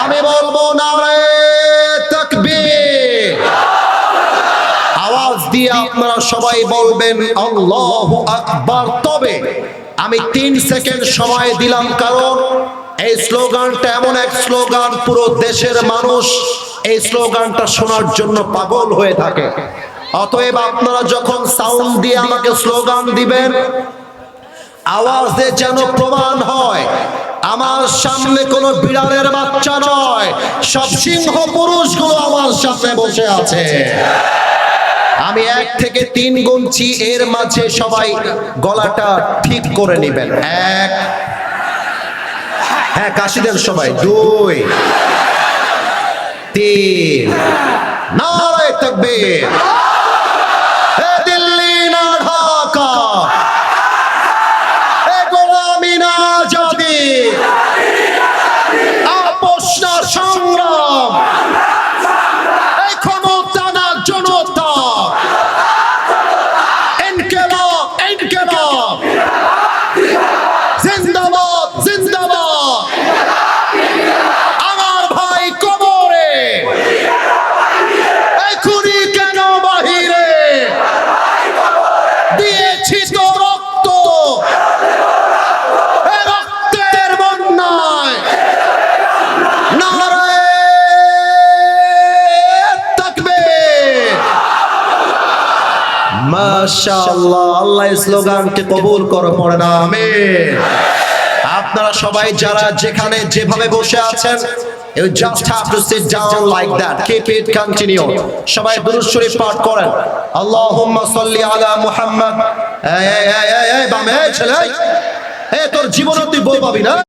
আমি বলবো নারে তাকবীর। আওয়াজ দিয়ে আপনারা সবাই বলবেন আল্লাহু আকবার। তবে আমি 3 সেকেন্ড সময় দিলাম, কারণ এই স্লোগানটা এমন এক স্লোগান, পুরো দেশের মানুষ এই স্লোগানটা শোনার জন্য পাগল হয়ে থাকে। অতএব আপনারা যখন সাউন্ড দিয়ে আমাকে স্লোগান দিবেন, আওয়াজে যেন প্রমাণ হয় আমার সামনে কোনো বিড়ালের বাচ্চা নয়, সব সিংহ পুরুষগুলো আমার সামনে বসে আছে। আমি 1 থেকে 3 গুনছি, এর মাঝে সবাই গলাটা ঠিক করে নেবেন। 1, হ্যাঁ কাশি দেন সবাই, 2, 3, নারে তাকবীর। হে দিল্লি না ঢাকা, হে গোলামি না আজাদি, আপোষ না সংগ্রাম, এই ক্ষমতা না জনতা, ইনকিলাব ইনকিলাব, জিন্দাবাদ জিন্দাবাদ। আমার ভাই কবরে, এখনই কেন বাহিরে, দিয়েছি তো রক্ত, এ রক্তের বন্যায় নারে তাকবীর। মাশাআল্লাহ, আল্লাহ এই স্লোগানকে কবুল করো, পড়ে না আমিন। আপনারা সবাই যারা যেখানে যেভাবে বসে আছেন, you just have to sit down like that, keep it continue। সবাই দুরূদ শরীফ পাঠ করেন, আল্লাহুম্মা সাল্লি আলা মুহাম্মদ। এই বামে ছেলে, এই তোর জীবনে তুই বউ পাবি না।